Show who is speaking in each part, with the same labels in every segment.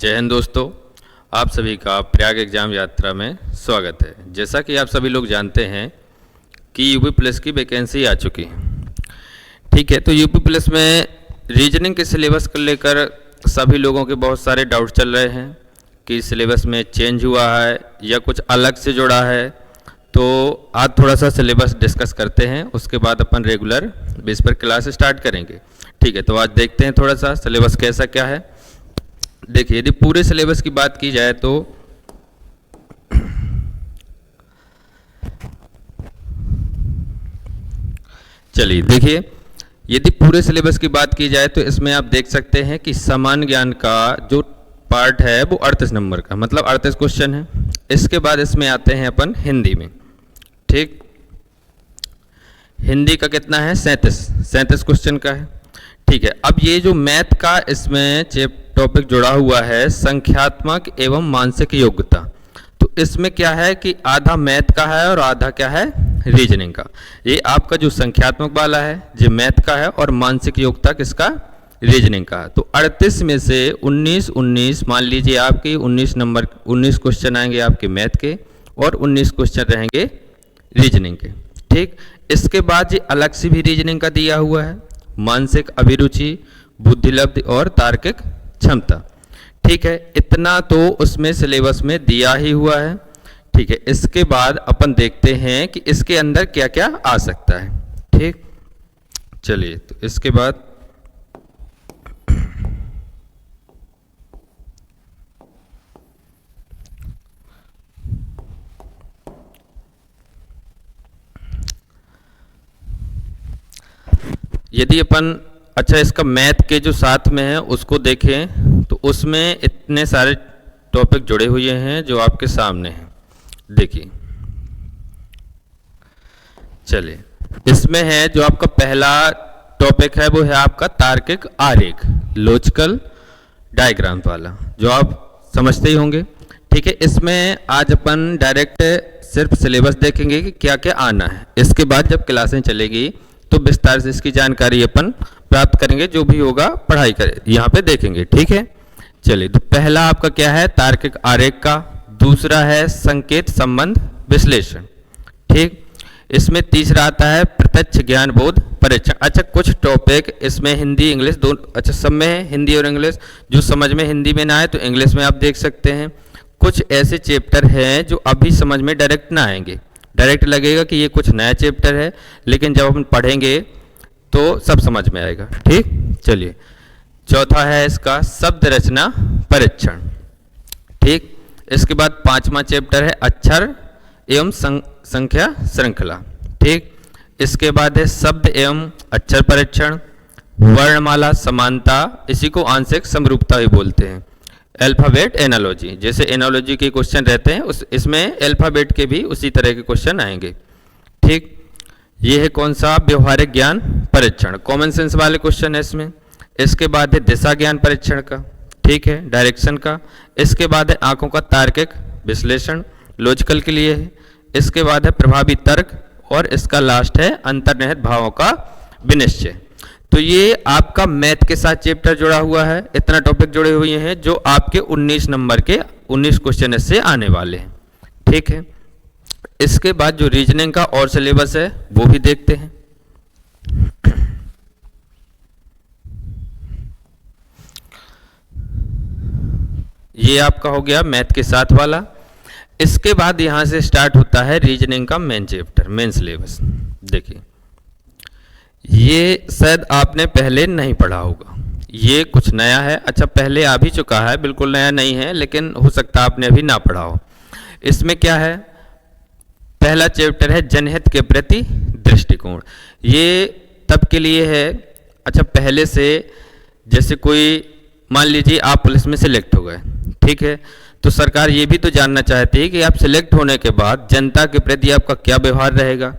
Speaker 1: जय हिंद दोस्तों, आप सभी का प्रयाग एग्जाम यात्रा में स्वागत है। जैसा कि आप सभी लोग जानते हैं कि यूपी पुलिस की वैकेंसी आ चुकी है। ठीक है, तो यूपी पुलिस में रीजनिंग के सिलेबस को लेकर सभी लोगों के बहुत सारे डाउट चल रहे हैं कि सिलेबस में चेंज हुआ है या कुछ अलग से जुड़ा है। तो आज थोड़ा सा सिलेबस डिस्कस करते हैं, उसके बाद अपन रेगुलर बेस पर क्लास स्टार्ट करेंगे। ठीक है, तो आज देखते हैं थोड़ा सा सिलेबस कैसा क्या है। देखिए, यदि पूरे सिलेबस की बात की जाए तो चलिए देखिए, यदि पूरे सिलेबस की बात की जाए तो इसमें आप देख सकते हैं कि सामान्य ज्ञान का जो पार्ट है वो 38 नंबर का, मतलब 38 क्वेश्चन है। इसके बाद इसमें आते हैं अपन हिंदी में। ठीक, हिंदी का कितना है? 37 क्वेश्चन का है। ठीक है, अब ये जो मैथ का इसमें टॉपिक जुड़ा हुआ है, संख्यात्मक एवं मानसिक योग्यता। तो इसमें क्या है कि आधा मैथ का है और आधा क्या है? रीजनिंग का। ये आपका जो संख्यात्मक वाला है जो मैथ का है और मानसिक योग्यता किसका? रीजनिंग का। तो 38 में से 19 मान लीजिए आपके 19 क्वेश्चन आएंगे आपके मैथ के और 19 क्वेश्चन रहेंगे रीजनिंग के। ठीक, इसके बाद ये अलग से भी रीजनिंग का दिया हुआ है, मानसिक अभिरुचि, बुद्धिलब्धि और तार्किक क्षमता। ठीक है, इतना तो उसमें सिलेबस में दिया ही हुआ है। ठीक है, इसके बाद अपन देखते हैं कि इसके अंदर क्या क्या आ सकता है। ठीक, चलिए, तो इसके बाद यदि अपन इसका मैथ के जो साथ में है उसको देखें तो उसमें इतने सारे टॉपिक जुड़े हुए हैं जो आपके सामने हैं। देखिए, चलिए, इसमें है जो आपका पहला टॉपिक है वो है आपका तार्किक आरेख, लॉजिकल डायग्राम वाला, जो आप समझते ही होंगे। ठीक है, इसमें आज अपन डायरेक्ट सिर्फ सिलेबस देखेंगे कि क्या क्या आना है। इसके बाद जब क्लासें चलेगी तो विस्तार से इसकी जानकारी अपन प्राप्त करेंगे, जो भी होगा पढ़ाई करें यहाँ पे देखेंगे। ठीक है, चलिए, तो पहला आपका क्या है? तार्किक आरेख का। दूसरा है संकेत संबंध विश्लेषण। ठीक, इसमें तीसरा आता है प्रत्यक्ष ज्ञान बोध परीक्षण। अच्छा, कुछ टॉपिक इसमें हिंदी इंग्लिश दोनों, सब में है हिंदी और इंग्लिश। जो समझ में हिंदी में ना आए तो इंग्लिश में आप देख सकते हैं। कुछ ऐसे चैप्टर हैं जो अभी समझ में डायरेक्ट ना आएंगे, डायरेक्ट लगेगा कि ये कुछ नया चैप्टर है, लेकिन जब हम पढ़ेंगे तो सब समझ में आएगा। ठीक, चलिए, चौथा है इसका शब्द रचना परीक्षण। ठीक, इसके बाद पांचवा चैप्टर है अक्षर एवं संख्या श्रृंखला। ठीक, इसके बाद है शब्द एवं अक्षर परीक्षण, वर्णमाला समानता, इसी को आंशिक समरूपता भी बोलते हैं। अल्फाबेट एनालॉजी, जैसे एनालॉजी के क्वेश्चन रहते हैं इसमें अल्फाबेट के भी उसी तरह के क्वेश्चन आएंगे। ठीक, ये है कौन सा? व्यवहारिक ज्ञान परीक्षण, कॉमन सेंस वाले क्वेश्चन है इसमें। इसके बाद है दिशा ज्ञान परीक्षण का, ठीक है, डायरेक्शन का। इसके बाद है आंखों का तार्किक विश्लेषण, लॉजिकल के लिए है। इसके बाद है प्रभावी तर्क और इसका लास्ट है अंतर्निहित भावों का विनिश्चय। तो ये आपका मैथ के साथ चैप्टर जुड़ा हुआ है, इतना टॉपिक जुड़े हुए हैं जो आपके 19 नंबर के 19 क्वेश्चन इससे आने वाले हैं। ठीक है, इसके बाद जो रीजनिंग का और सिलेबस है वो भी देखते हैं। ये आपका हो गया मैथ के साथ वाला। इसके बाद यहां से स्टार्ट होता है रीजनिंग का मेन चैप्टर, मेन सिलेबस। देखिए, ये शायद आपने पहले नहीं पढ़ा होगा, ये कुछ नया है। अच्छा, पहले आ भी चुका है, बिल्कुल नया नहीं है, लेकिन हो सकता है आपने अभी ना पढ़ा हो। इसमें क्या है? पहला चैप्टर है जनहित के प्रति दृष्टिकोण। ये तब के लिए है, अच्छा, पहले से जैसे कोई मान लीजिए आप पुलिस में सिलेक्ट हो गए, ठीक है, तो सरकार ये भी तो जानना चाहती है कि आप सिलेक्ट होने के बाद जनता के प्रति आपका क्या व्यवहार रहेगा।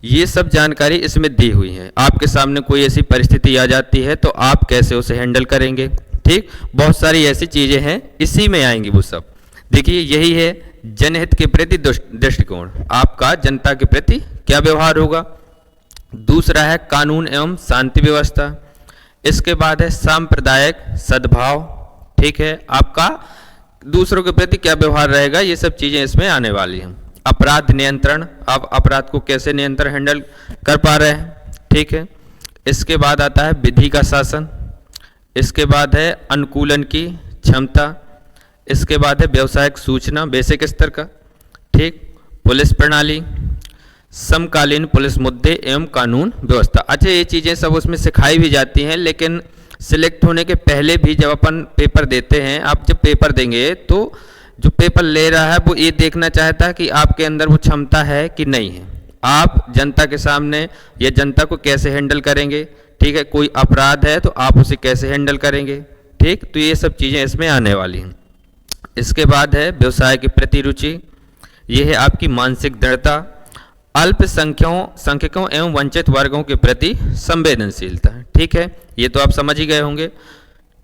Speaker 1: ये सब जानकारी इसमें दी हुई है। आपके सामने कोई ऐसी परिस्थिति आ जाती है तो आप कैसे उसे हैंडल करेंगे। ठीक, बहुत सारी ऐसी चीजें हैं, इसी में आएंगी वो सब। देखिए, यही है जनहित के प्रति दृष्टिकोण, आपका जनता के प्रति क्या व्यवहार होगा। दूसरा है कानून एवं शांति व्यवस्था। इसके बाद है सांप्रदायिक सद्भाव, ठीक है, आपका दूसरों के प्रति क्या व्यवहार रहेगा, ये सब चीजें इसमें आने वाली हैं। अपराध नियंत्रण, आप अपराध को कैसे नियंत्रण हैंडल कर पा रहे हैं, ठीक है। इसके बाद आता है विधि का शासन, इसके बाद है अनुकूलन की क्षमता, इसके बाद है व्यावसायिक सूचना बेसिक स्तर का, ठीक। पुलिस प्रणाली, समकालीन पुलिस मुद्दे एवं कानून व्यवस्था। अच्छा, ये चीज़ें सब उसमें सिखाई भी जाती हैं, लेकिन सिलेक्ट होने के पहले भी जब अपन पेपर देते हैं, आप जब पेपर देंगे तो जो पेपर ले रहा है वो ये देखना चाहता है कि आपके अंदर वो क्षमता है कि नहीं है। आप जनता के सामने या जनता को कैसे हैंडल करेंगे, ठीक है। कोई अपराध है तो आप उसे कैसे हैंडल करेंगे, ठीक। तो ये सब चीज़ें इसमें आने वाली हैं। इसके बाद है व्यवसाय की प्रति रुचि, ये है आपकी मानसिक दृढ़ता, अल्पसंख्यकों एवं वंचित वर्गों के प्रति संवेदनशीलता, ठीक है। ये तो आप समझ ही गए होंगे,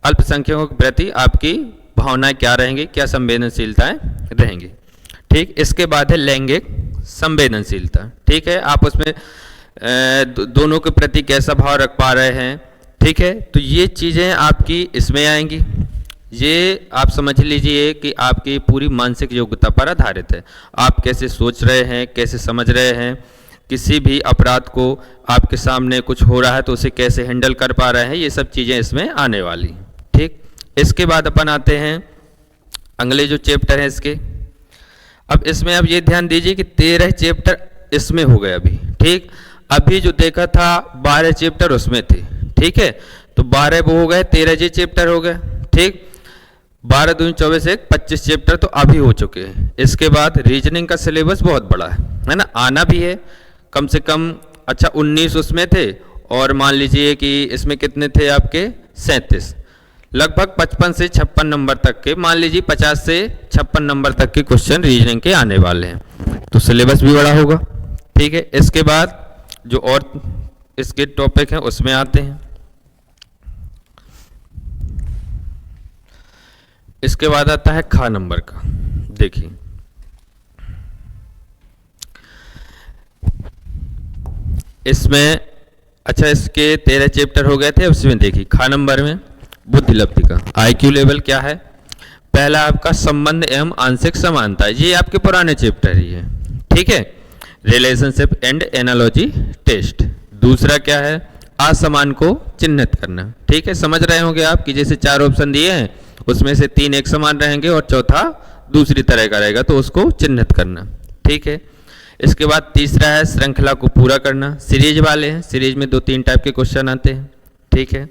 Speaker 1: अल्पसंख्यकों के प्रति आपकी भावनाएं क्या रहेंगी, क्या संवेदनशीलताएं रहेंगी, ठीक। इसके बाद है लैंगिक संवेदनशीलता, ठीक है। आप उसमें दोनों के प्रति कैसा भाव रख पा रहे हैं, ठीक है। तो ये चीज़ें आपकी इसमें आएंगी। ये आप समझ लीजिए कि आपकी पूरी मानसिक योग्यता पर आधारित है। आप कैसे सोच रहे हैं, कैसे समझ रहे हैं, किसी भी अपराध को आपके सामने कुछ हो रहा है तो उसे कैसे हैंडल कर पा रहे हैं, ये सब चीज़ें इसमें आने वाली, ठीक। इसके बाद अपन आते हैं अगले जो चैप्टर है इसके। अब इसमें आप ये ध्यान दीजिए कि 13 चैप्टर इसमें हो गए अभी, ठीक। अभी जो देखा था 12 चैप्टर उसमें थे, ठीक है। तो 12 वो हो गए, 13 ये चैप्टर हो गए, ठीक। 12 दूनी 24 1 25 चैप्टर तो अभी हो चुके हैं। इसके बाद रीजनिंग का सिलेबस बहुत बड़ा है ना, आना भी है कम से कम। अच्छा 19 उसमें थे और मान लीजिए कि इसमें कितने थे आपके 37, लगभग 55 से 56 नंबर तक के, मान लीजिए 50 से 56 नंबर तक के क्वेश्चन रीजनिंग के आने वाले हैं। तो सिलेबस भी बड़ा होगा, ठीक है। इसके बाद जो और इसके टॉपिक हैं उसमें आते हैं। इसके बाद आता है खा नंबर का, देखिए इसमें, अच्छा इसके 13 चैप्टर हो गए थे, उसमें देखिए खा नंबर में बुद्धि लब्धि का आईक्यू लेवल क्या है। पहला आपका संबंध एवं आंशिक समानता, ये आपके पुराने चैप्टर ही है, ठीक है। Relationship and analogy test. दूसरा क्या है, असमान को चिन्हित करना, ठीक है। समझ रहे होंगे आप कि जैसे 4 ऑप्शन दिए हैं उसमें से 3 एक समान रहेंगे और चौथा दूसरी तरह का रहेगा, तो उसको चिन्हित करना, ठीक है। इसके बाद तीसरा है श्रृंखला को पूरा करना, सीरीज वाले हैं, सीरीज में 2-3 टाइप के क्वेश्चन आते हैं, ठीक है।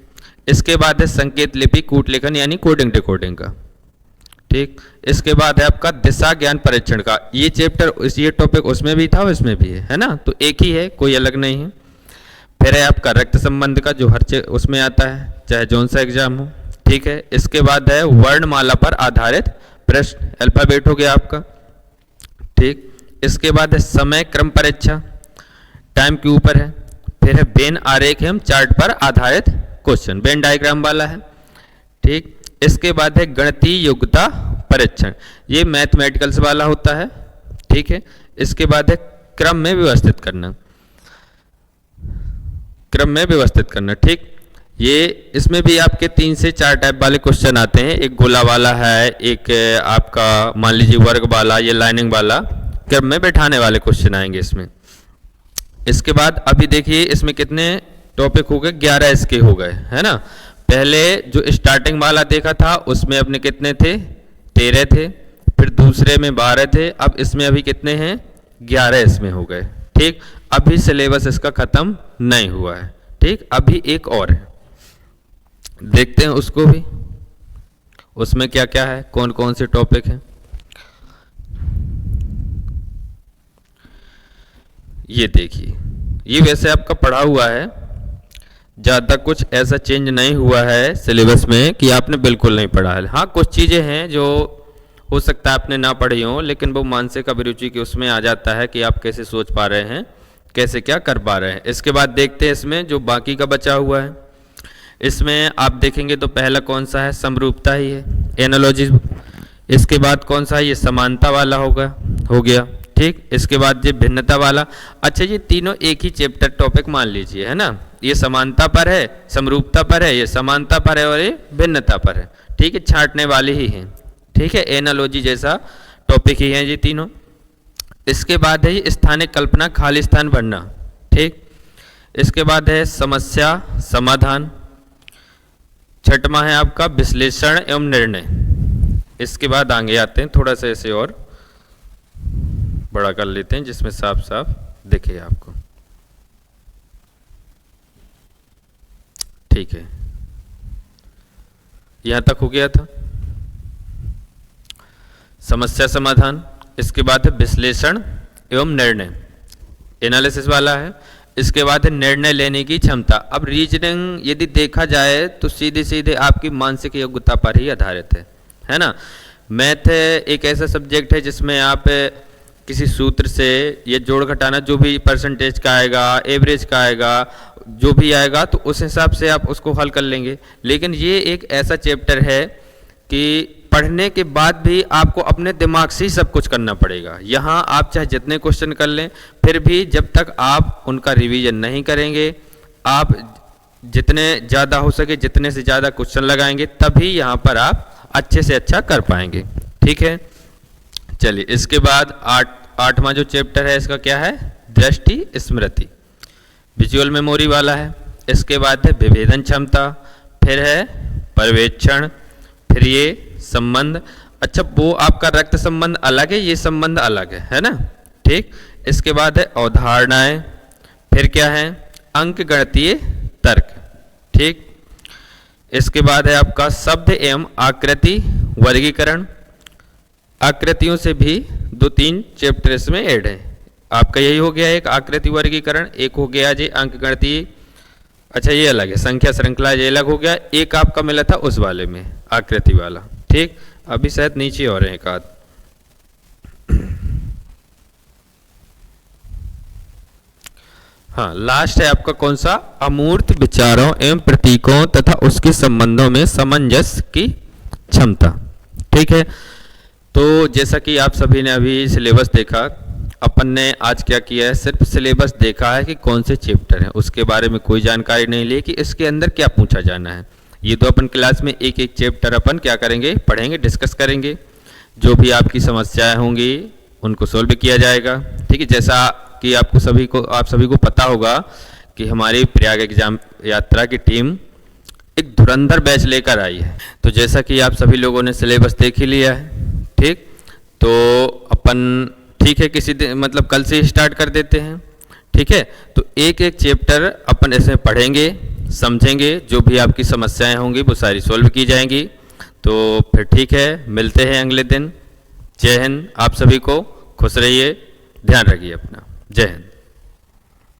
Speaker 1: इसके बाद है संकेत लिपि कूट लेखन यानी कोडिंग डिकोडिंग का, ठीक। इसके बाद है आपका दिशा ज्ञान परीक्षण का, ये चैप्टर ये टॉपिक उसमें भी था और इसमें भी है ना, तो एक ही है, कोई अलग नहीं है। फिर है आपका रक्त संबंध का जो हर उसमें आता है, चाहे जौन सा एग्जाम हो, ठीक है। इसके बाद है वर्णमाला पर आधारित प्रश्न, अल्फाबेट हो गया आपका, ठीक। इसके बाद है समय क्रम परीक्षा, टाइम के ऊपर है। फिर है वेन आरेख एवं चार्ट पर आधारित क्वेश्चन, वेन डायग्राम वाला है, ठीक। इसके बाद है गणितीय योग्यता परीक्षण, ये मैथमेटिकल्स वाला होता है, ठीक है। इसके बाद है क्रम में व्यवस्थित करना, क्रम में व्यवस्थित करना, ठीक। ये इसमें भी आपके 3 से 4 टाइप वाले क्वेश्चन आते हैं, एक गोला वाला है, एक आपका मान लीजिए वर्ग वाला, ये लाइनिंग वाला, क्रम में बैठाने वाले क्वेश्चन आएंगे इसमें। इसके बाद अभी देखिए इसमें कितने टॉपिक हो गए, 11 इसके हो गए, है ना। पहले जो स्टार्टिंग वाला देखा था उसमें अपने कितने थे, 13 थे, फिर दूसरे में 12 थे, अब इसमें अभी कितने हैं, 11 इसमें हो गए, ठीक। अभी सिलेबस इसका खत्म नहीं हुआ है, ठीक। अभी एक और है, देखते हैं उसको भी, उसमें क्या क्या है, कौन कौन से टॉपिक हैं। ये देखिए, ये वैसे आपका पढ़ा हुआ है, ज़्यादा कुछ ऐसा चेंज नहीं हुआ है सिलेबस में कि आपने बिल्कुल नहीं पढ़ा है। हाँ कुछ चीज़ें हैं जो हो सकता है आपने ना पढ़ी हो, लेकिन वो मानसिक अभिरुचि की उसमें आ जाता है कि आप कैसे सोच पा रहे हैं, कैसे क्या कर पा रहे हैं। इसके बाद देखते हैं इसमें जो बाकी का बचा हुआ है, इसमें आप देखेंगे तो पहला कौन सा है, समरूपता ही है, एनालॉजी। इसके बाद कौन सा है, ये समानता वाला हो गया, ठीक। इसके बाद ये भिन्नता वाला। अच्छा ये तीनों एक ही चैप्टर टॉपिक मान लीजिए, है ना, ये समानता पर है, समरूपता पर है, ये समानता पर है और ये भिन्नता पर है, ठीक है, छांटने वाले ही हैं। ठीक है, एनालॉजी जैसा टॉपिक ही है ये तीनों। इसके बाद है ये स्थानिक कल्पना, खाली स्थान भरना। ठीक, इसके बाद है समस्या समाधान। छठवां है आपका विश्लेषण एवं निर्णय। इसके बाद आगे आते हैं, थोड़ा सा ऐसे और बड़ा कर लेते हैं जिसमें साफ साफ दिखे आपको। ठीक है, यहां तक हो गया था समस्या समाधान। इसके बाद है विश्लेषण एवं निर्णय, एनालिसिस वाला है। इसके बाद है निर्णय लेने की क्षमता। अब रीजनिंग यदि देखा जाए तो सीधे सीधे आपकी मानसिक योग्यता पर ही आधारित है ना। मैथ एक ऐसा सब्जेक्ट है जिसमें आप किसी सूत्र से ये जोड़ घटाना, जो भी परसेंटेज का आएगा, एवरेज का आएगा, जो भी आएगा तो उस हिसाब से आप उसको हल कर लेंगे। लेकिन ये एक ऐसा चैप्टर है कि पढ़ने के बाद भी आपको अपने दिमाग से ही सब कुछ करना पड़ेगा। यहाँ आप चाहे जितने क्वेश्चन कर लें, फिर भी जब तक आप उनका रिवीजन नहीं करेंगे, आप जितने ज़्यादा हो सके जितने से ज़्यादा क्वेश्चन लगाएंगे, तभी यहाँ पर आप अच्छे से अच्छा कर पाएंगे। ठीक है, चलिए इसके बाद आठवां जो चैप्टर है इसका क्या है, दृष्टि स्मृति, विजुअल मेमोरी वाला है। इसके बाद है विभेदन क्षमता, फिर है पर्यवेक्षण, फिर ये संबंध। अच्छा, वो आपका रक्त संबंध अलग है, ये संबंध अलग है ना। ठीक, इसके बाद है अवधारणाएं, फिर क्या है अंक गणितीय तर्क। ठीक, इसके बाद है आपका शब्द एवं आकृति वर्गीकरण। आकृतियों से भी 2-3 चैप्टर इसमें ऐड है। आपका यही हो गया एक आकृति वर्गीकरण, एक हो गया जी अंक गणितीय, अच्छा ये अलग है, संख्या श्रृंखला ये अलग हो गया। एक आपका मिला था उस वाले में आकृति वाला। ठीक, अभी शायद नीचे और है एक आध। हाँ, लास्ट है आपका कौन सा, अमूर्त विचारों एवं प्रतीकों तथा उसके संबंधों में सामंजस्य की क्षमता। ठीक है, तो जैसा कि आप सभी ने अभी सिलेबस देखा, अपन ने आज क्या किया है, सिर्फ सिलेबस देखा है कि कौन से चैप्टर हैं, उसके बारे में कोई जानकारी नहीं ली कि इसके अंदर क्या पूछा जाना है। ये तो अपन क्लास में एक एक चैप्टर अपन क्या करेंगे, पढ़ेंगे, डिस्कस करेंगे। जो भी आपकी समस्याएं होंगी उनको सोल्व किया जाएगा। ठीक है, जैसा कि आप सभी को पता होगा कि हमारी प्रयाग एग्जाम यात्रा की टीम एक धुरंधर बैच लेकर आई है। तो जैसा कि आप सभी लोगों ने सिलेबस देख ही लिया है, ठीक, तो अपन ठीक है किसी दिन मतलब कल से ही स्टार्ट कर देते हैं। ठीक है, तो एक एक चैप्टर अपन इसमें पढ़ेंगे, समझेंगे, जो भी आपकी समस्याएं होंगी वो सारी सॉल्व की जाएंगी। तो फिर ठीक है, मिलते हैं अगले दिन। जय हिंद, आप सभी को खुश रहिए, ध्यान रखिए अपना। जय हिंद।